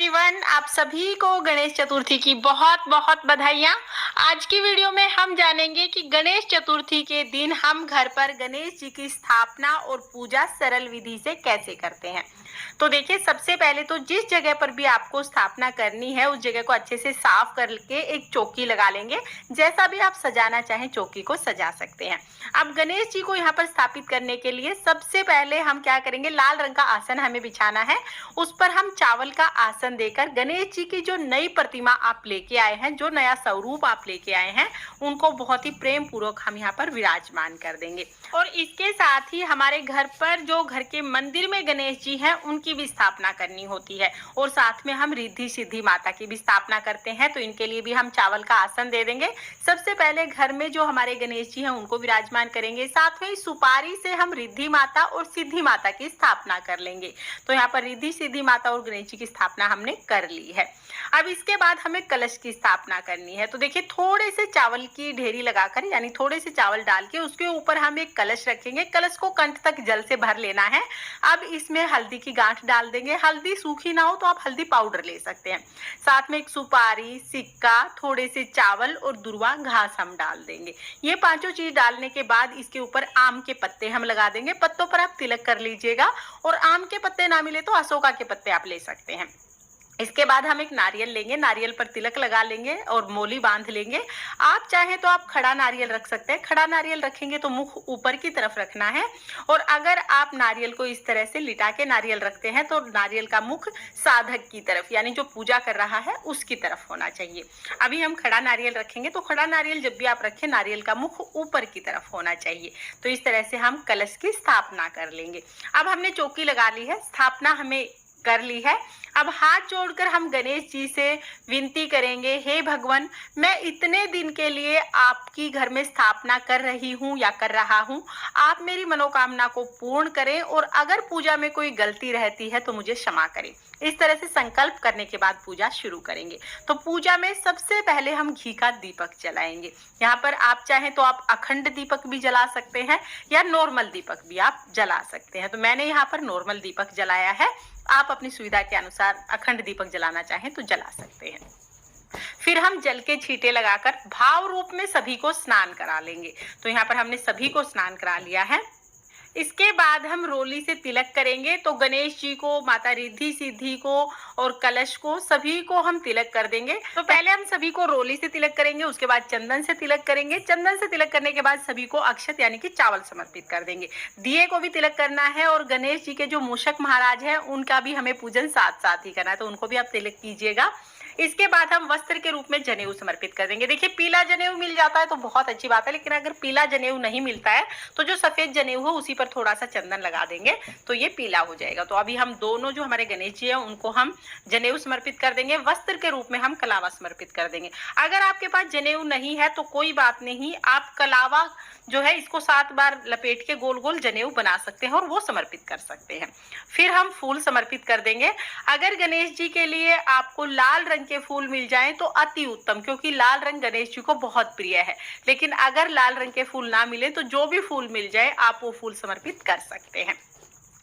Everyone, आप सभी को गणेश चतुर्थी की बहुत बहुत बधाइयाँ। आज की वीडियो में हम जानेंगे कि गणेश चतुर्थी के दिन हम घर पर गणेश जी की स्थापना और पूजा सरल विधि से कैसे करते हैं। तो देखिए, सबसे पहले तो जिस जगह पर भी आपको स्थापना करनी है उस जगह को अच्छे से साफ करके एक चौकी लगा लेंगे। जैसा भी आप सजाना चाहें चौकी को सजा सकते हैं। अब गणेश जी को यहाँ पर स्थापित करने के लिए सबसे पहले हम क्या करेंगे, लाल रंग का आसन हमें बिछाना है। उस पर हम चावल का आसन देकर गणेश जी की जो नई प्रतिमा आप लेके आए हैं, जो नया स्वरूप आप लेके आए हैं, उनको बहुत ही प्रेम पूर्वक हम यहाँ पर विराजमान कर देंगे। और इसके साथ ही हमारे घर पर जो घर के मंदिर में गणेश जी हैं उनकी भी स्थापना करनी होती है और साथ में हम रिद्धि सिद्धि माता की भी स्थापना करते हैं। तो इनके लिए भी हम चावल का आसन दे देंगे। सबसे पहले घर में जो हमारे गणेश जी हैं उनको विराजमान करेंगे। साथ में सुपारी से हम रिद्धि माता और सिद्धि माता की स्थापना कर लेंगे। तो यहाँ पर रिद्धि सिद्धि माता और गणेश जी की स्थापना हमने कर ली है। अब इसके बाद हमें कलश की स्थापना करनी है। तो देखिए, थोड़े से चावल की ढेरी लगाकर, यानी थोड़े से चावल डाल के उसके ऊपर हम एक कलश रखेंगे। कलश को कंठ तक जल से भर लेना है। अब इसमें हल्दी की गांठ डाल देंगे। हल्दी सूखी ना हो तो आप हल्दी पाउडर ले सकते हैं। साथ में एक सुपारी, सिक्का, थोड़े से चावल और दुर्वा घास हम डाल देंगे। ये पांचों चीज डालने के बाद इसके ऊपर आम के पत्ते हम लगा देंगे। पत्तों पर आप तिलक कर लीजिएगा और आम के पत्ते ना मिले तो अशोका के पत्ते आप ले सकते हैं। इसके बाद हम एक नारियल लेंगे, नारियल पर तिलक लगा लेंगे और मोली बांध लेंगे। आप चाहें तो आप खड़ा नारियल रख सकते हैं। खड़ा नारियल रखेंगे तो मुख ऊपर की तरफ रखना है। और अगर आप नारियल को इस तरह से लिटा के नारियल रखते हैं तो नारियल का मुख साधक की तरफ, यानी जो पूजा कर रहा है उसकी तरफ होना चाहिए। अभी हम खड़ा नारियल रखेंगे तो खड़ा नारियल जब भी आप रखें, नारियल का मुख ऊपर की तरफ होना चाहिए। तो इस तरह से हम कलश की स्थापना कर लेंगे। अब हमने चौकी लगा ली है, स्थापना हमें कर ली है। अब हाथ जोड़कर हम गणेश जी से विनती करेंगे, हे भगवान, मैं इतने दिन के लिए आपकी घर में स्थापना कर रही हूँ या कर रहा हूँ। आप मेरी मनोकामना को पूर्ण करें और अगर पूजा में कोई गलती रहती है तो मुझे क्षमा करें। इस तरह से संकल्प करने के बाद पूजा शुरू करेंगे। तो पूजा में सबसे पहले हम घी का दीपक जलाएंगे। यहाँ पर आप चाहें तो आप अखंड दीपक भी जला सकते हैं या नॉर्मल दीपक भी आप जला सकते हैं। तो मैंने यहाँ पर नॉर्मल दीपक जलाया है। आप अपनी सुविधा के अनुसार अखंड दीपक जलाना चाहें तो जला सकते हैं। फिर हम जल के छींटे लगाकर भाव रूप में सभी को स्नान करा लेंगे। तो यहाँ पर हमने सभी को स्नान करा लिया है। इसके बाद हम रोली से तिलक करेंगे। तो गणेश जी को, माता रिद्धि सिद्धि को और कलश को, सभी को हम तिलक कर देंगे। तो पहले हम सभी को रोली से तिलक करेंगे, उसके बाद चंदन से तिलक करेंगे। चंदन से तिलक करने के बाद सभी को अक्षत यानी कि चावल समर्पित कर देंगे। दिए को भी तिलक करना है और गणेश जी के जो मूषक महाराज हैं उनका भी हमें पूजन साथ साथ ही करना है, तो उनको भी आप तिलक कीजिएगा। इसके बाद हम वस्त्र के रूप में जनेऊ समर्पित कर देंगे। देखिए, पीला जनेऊ मिल जाता है तो बहुत अच्छी बात है, लेकिन अगर पीला जनेऊ नहीं मिलता है तो जो सफेद जनेऊ हो उसी पर थोड़ा सा चंदन लगा देंगे तो ये पीला हो जाएगा। तो अभी हम दोनों जो हमारे गणेश जी हैं उनको हम जनेऊ समर्पित कर देंगे। वस्त्र के रूप में हम कलावा समर्पित कर देंगे। अगर आपके पास जनेऊ नहीं है तो कोई बात नहीं, आप कलावा जो है इसको 7 बार लपेट के गोल गोल जनेऊ बना सकते हैं और वो समर्पित कर सकते हैं। फिर हम फूल समर्पित कर देंगे। अगर गणेश जी के लिए आपको लाल रंग के फूल मिल जाएं तो अति उत्तम, क्योंकि लाल रंग गणेश जी को बहुत प्रिय है। लेकिन अगर लाल रंग के फूल ना मिले तो जो भी फूल मिल जाए आप वो फूल समर्पित कर सकते हैं।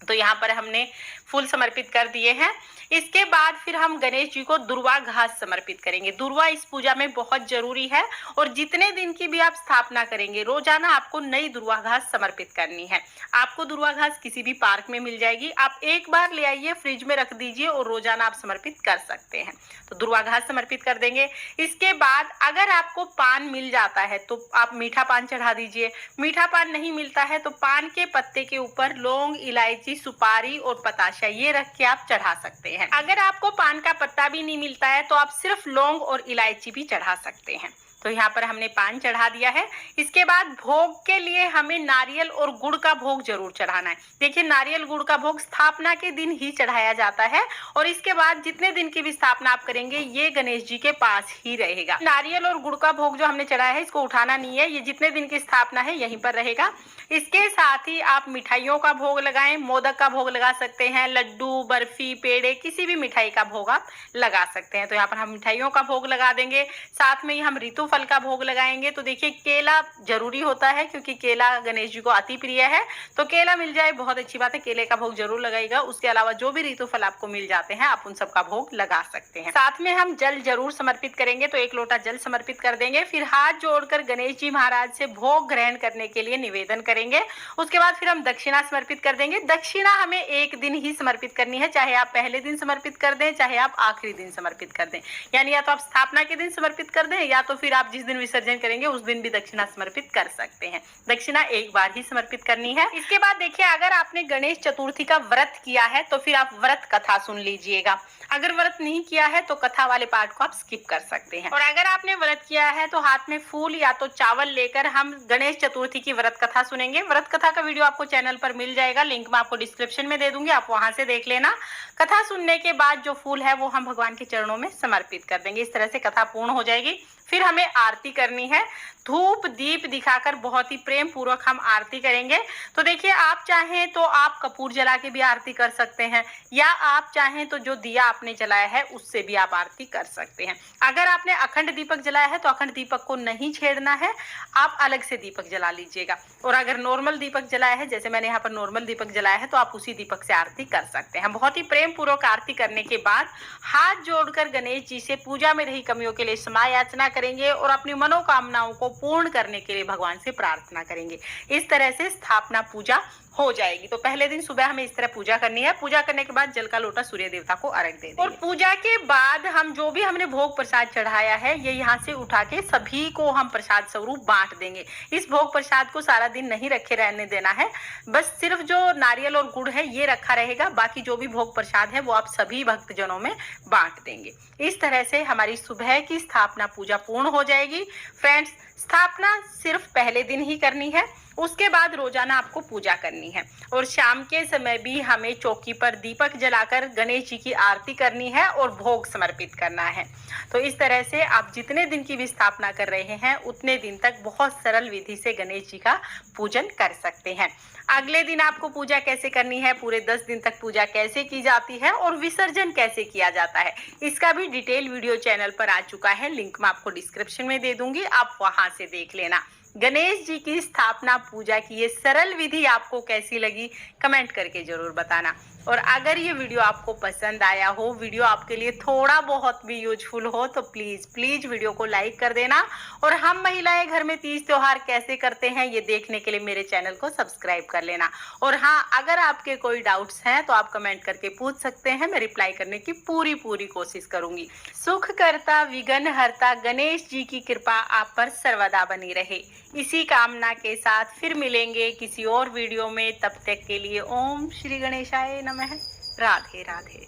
तो यहाँ पर हमने फूल समर्पित कर दिए हैं। इसके बाद फिर हम गणेश जी को दुर्वा घास समर्पित करेंगे। दुर्वा इस पूजा में बहुत जरूरी है और जितने दिन की भी आप स्थापना करेंगे रोजाना आपको नई दुर्वा घास समर्पित करनी है। आपको दुर्वा घास किसी भी पार्क में मिल जाएगी। आप एक बार ले आइए, फ्रिज में रख दीजिए और रोजाना आप समर्पित कर सकते हैं। तो दुर्वा घास समर्पित कर देंगे। इसके बाद अगर आपको पान मिल जाता है तो आप मीठा पान चढ़ा दीजिए। मीठा पान नहीं मिलता है तो पान के पत्ते के ऊपर लौंग, इलायची, सुपारी और पताशा ये रख के आप चढ़ा सकते हैं। अगर आपको पान का पत्ता भी नहीं मिलता है तो आप सिर्फ लौंग और इलायची भी चढ़ा सकते हैं। तो यहाँ पर हमने पान चढ़ा दिया है। इसके बाद भोग के लिए हमें नारियल और गुड़ का भोग जरूर चढ़ाना है। देखिए, नारियल गुड़ का भोग स्थापना के दिन ही चढ़ाया जाता है और इसके बाद जितने दिन की भी स्थापना आप करेंगे ये गणेश जी के पास ही रहेगा। नारियल और गुड़ का भोग जो हमने चढ़ाया है इसको उठाना नहीं है, ये जितने दिन की स्थापना है यहीं पर रहेगा। इसके साथ ही आप मिठाइयों का भोग लगाएं। मोदक का भोग लगा सकते हैं, लड्डू, बर्फी, पेड़े, किसी भी मिठाई का भोग आप लगा सकते हैं। तो यहाँ पर हम मिठाइयों का भोग लगा देंगे। साथ में ही हम ऋतु फल का भोग लगाएंगे तो देखिए केला जरूरी होता है, क्योंकि केला गणेश जी को अति प्रिय है। तो केला मिल जाए बहुत अच्छी बात है, केले का भोग जरूर लगाइएगा। उसके अलावा जो भी ऋतु फल आपको मिल जाते हैं आप उन सबका भोग लगा सकते हैं। साथ में हम जल जरूर समर्पित करेंगे, तो 1 लोटा जल समर्पित कर देंगे। फिर हाथ जोड़कर गणेश जी महाराज से भोग ग्रहण करने के लिए निवेदन करेंगे। उसके बाद फिर हम दक्षिणा समर्पित कर देंगे। दक्षिणा हमें एक दिन ही समर्पित करनी है, चाहे आप पहले दिन समर्पित कर दें, चाहे आप आखिरी दिन समर्पित कर दें। यानी या तो आप स्थापना के दिन समर्पित कर दें, या तो फिर आप जिस दिन विसर्जन करेंगे उस दिन भी दक्षिणा समर्पित कर सकते हैं। दक्षिणा एक बार ही समर्पित करनी है। इसके बाद देखिए, अगर आपने गणेश चतुर्थी का व्रत किया है तो फिर आप व्रत कथा सुन लीजिएगा। अगर व्रत नहीं किया है तो कथा वाले पार्ट को आप स्किप कर सकते हैं। और अगर आपने व्रत किया है तो हाथ में फूल या तो चावल लेकर हम गणेश चतुर्थी की व्रत कथा सुनेंगे। व्रत कथा का वीडियो आपको चैनल पर मिल जाएगा, लिंक मैं आपको डिस्क्रिप्शन में दे दूंगी, आप वहां से देख लेना। कथा सुनने के बाद जो फूल है वो हम भगवान के चरणों में समर्पित कर देंगे। इस तरह से कथा पूर्ण हो जाएगी। फिर हमें आरती करनी है। धूप दीप दिखाकर बहुत ही प्रेम पूर्वक हम आरती करेंगे। तो देखिए, आप चाहें तो आप कपूर जला के भी आरती कर सकते हैं, या आप चाहें तो जो दिया आपने जलाया है उससे भी आप आरती कर सकते हैं। अगर आपने अखंड दीपक जलाया है तो अखंड दीपक को नहीं छेड़ना है, आप अलग से दीपक जला लीजिएगा। और अगर नॉर्मल दीपक जलाया है, जैसे मैंने यहाँ पर नॉर्मल दीपक जलाया है, तो आप उसी दीपक से आरती कर सकते हैं। बहुत ही प्रेम पूर्वक आरती करने के बाद हाथ जोड़कर गणेश जी से पूजा में रही कमियों के लिए क्षमा याचना करेंगे और अपनी मनोकामनाओं को पूर्ण करने के लिए भगवान से प्रार्थना करेंगे। इस तरह से स्थापना पूजा हो जाएगी। तो पहले दिन सुबह हमें इस तरह पूजा करनी है। पूजा करने के बाद जल का लोटा सूर्य देवता को अर्घ दे देंगे। और पूजा के बाद हम जो भी हमने भोग प्रसाद चढ़ाया है ये यहाँ से उठा के सभी को हम प्रसाद स्वरूप बांट देंगे। इस भोग प्रसाद को सारा दिन नहीं रखे रहने देना है, बस सिर्फ जो नारियल और गुड़ है ये रखा रहेगा। बाकी जो भी भोग प्रसाद है वो आप सभी भक्तजनों में बांट देंगे। इस तरह से हमारी सुबह की स्थापना पूजा पूर्ण हो जाएगी। फ्रेंड्स, स्थापना सिर्फ पहले दिन ही करनी है, उसके बाद रोजाना आपको पूजा करनी है। और शाम के समय भी हमें चौकी पर दीपक जलाकर गणेश जी की आरती करनी है और भोग समर्पित करना है। तो इस तरह से आप जितने दिन की भी स्थापना कर रहे हैं उतने दिन तक बहुत सरल विधि से गणेश जी का पूजन कर सकते हैं। अगले दिन आपको पूजा कैसे करनी है, पूरे 10 दिन तक पूजा कैसे की जाती है और विसर्जन कैसे किया जाता है, इसका भी डिटेल वीडियो चैनल पर आ चुका है। लिंक मैं आपको डिस्क्रिप्शन में दे दूंगी, आप वहां से देख लेना। गणेश जी की स्थापना पूजा की ये सरल विधि आपको कैसी लगी कमेंट करके जरूर बताना। और अगर ये वीडियो आपको पसंद आया हो, वीडियो आपके लिए थोड़ा बहुत भी यूजफुल हो, तो प्लीज वीडियो को लाइक कर देना। और हम महिलाएं घर में तीज त्योहार कैसे करते हैं ये देखने के लिए मेरे चैनल को सब्सक्राइब कर लेना। और हाँ, अगर आपके कोई डाउट्स हैं तो आप कमेंट करके पूछ सकते हैं, मैं रिप्लाई करने की पूरी कोशिश करूंगी। सुख करता विघ्न हरता गणेश जी की कृपा आप पर सर्वदा बनी रहे। इसी कामना के साथ फिर मिलेंगे किसी और वीडियो में। तब तक के लिए ओम श्री गणेशाय नमः। राधे राधे।